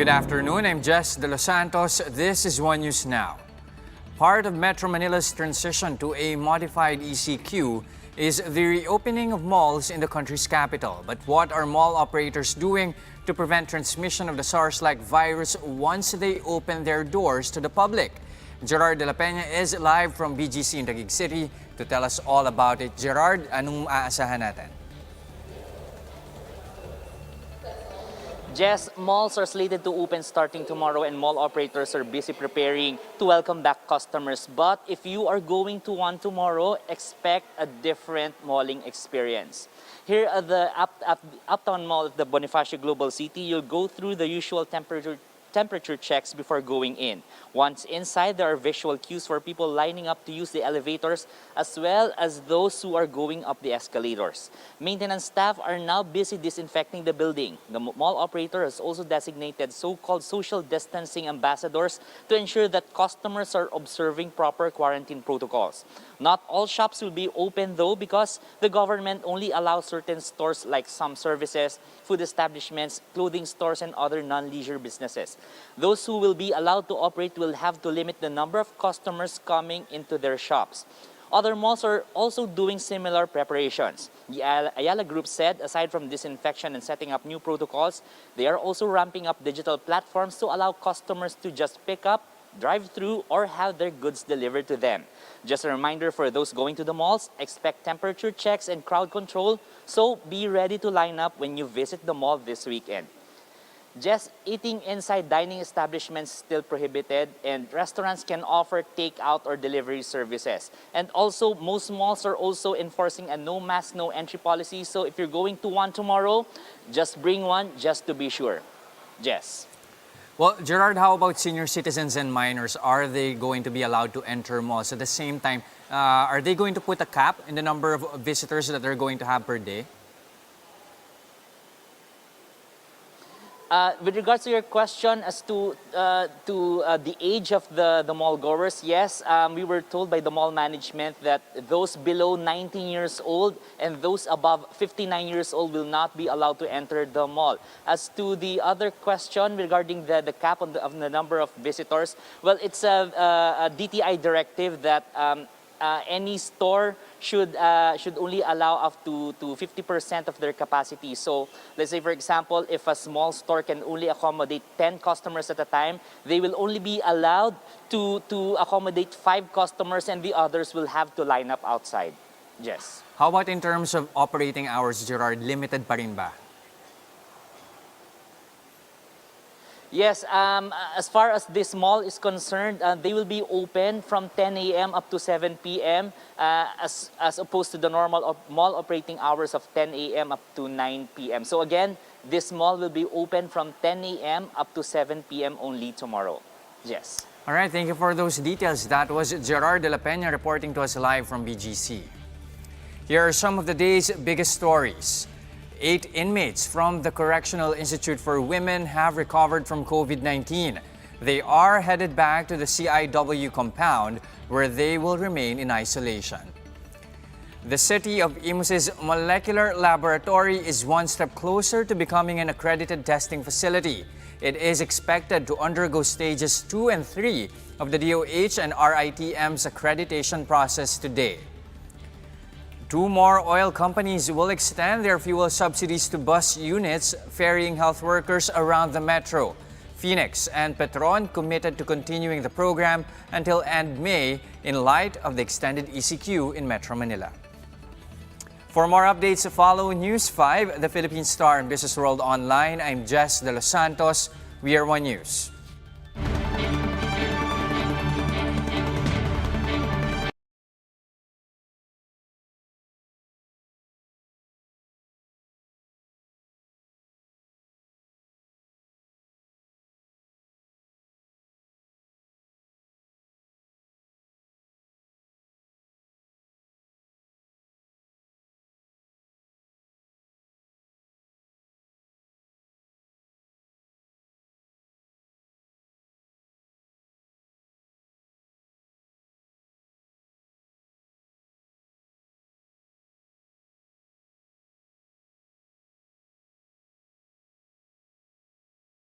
Good afternoon, I'm Jess De Los Santos. This is One News Now. Part of Metro Manila's transition to a modified ECQ is the reopening of malls in the country's capital. But what are mall operators doing to prevent transmission of the SARS-like virus once they open their doors to the public? Gerard De La Peña is live from BGC in Taguig City to tell us all about it. Gerard, anong aasahan natin? Jess, malls are slated to open starting tomorrow and mall operators are busy preparing to welcome back customers. But if you are going to one tomorrow, expect a different malling experience. Here at the Uptown Mall at the Bonifacio Global City, you'll go through the usual temperature checks before going in. Once inside, there are visual cues for people lining up to use the elevators as well as those who are going up the escalators. Maintenance staff are now busy disinfecting the building. The mall operator has also designated so-called social distancing ambassadors to ensure that customers are observing proper quarantine protocols. Not all shops will be open though because the government only allows certain stores like some services, food establishments, clothing stores, and other non-leisure businesses. Those who will be allowed to operate will have to limit the number of customers coming into their shops. Other malls are also doing similar preparations. The Ayala Group said aside from disinfection and setting up new protocols, they are also ramping up digital platforms to allow customers to just pick up, drive through, or have their goods delivered to them. Just a reminder for those going to the malls, expect temperature checks and crowd control, so be ready to line up when you visit the mall this weekend. Just eating inside dining establishments still prohibited, and restaurants can offer takeout or delivery services. And also, most malls are also enforcing a no mask, no entry policy. So if you're going to one tomorrow, just bring one just to be sure. Jess. Well, Gerard, how about senior citizens and minors? Are they going to be allowed to enter malls? At the same time, are they going to put a cap in the number of visitors that they're going to have per day? With regards to your question as to the age of the mall goers, yes, we were told by the mall management that those below 19 years old and those above 59 years old will not be allowed to enter the mall. As to the other question regarding the cap on the number of visitors, well, it's a DTI directive that any store should only allow up to 50% of their capacity. So let's say, for example, if a small store can only accommodate 10 customers at a time, they will only be allowed to accommodate 5 customers and the others will have to line up outside. Yes. How about in terms of operating hours, Gerard? Limited pa rin ba? Yes, as far as this mall is concerned, they will be open from 10 a.m. up to 7 p.m. As opposed to the normal mall operating hours of 10 a.m. up to 9 p.m. So again, this mall will be open from 10 a.m. up to 7 p.m. only tomorrow. Yes. All right, thank you for those details. That was Gerard De La Peña reporting to us live from BGC. Here are some of the day's biggest stories. 8 inmates from the Correctional Institute for Women have recovered from COVID-19. They are headed back to the CIW compound where they will remain in isolation. The city of Imus's molecular laboratory is one step closer to becoming an accredited testing facility. It is expected to undergo stages 2 and 3 of the DOH and RITM's accreditation process today. 2 more oil companies will extend their fuel subsidies to bus units ferrying health workers around the metro. Phoenix and Petron committed to continuing the program until end May in light of the extended ECQ in Metro Manila. For more updates, follow News 5, the Philippine Star and Business World Online. I'm Jess De Los Santos. We are One News.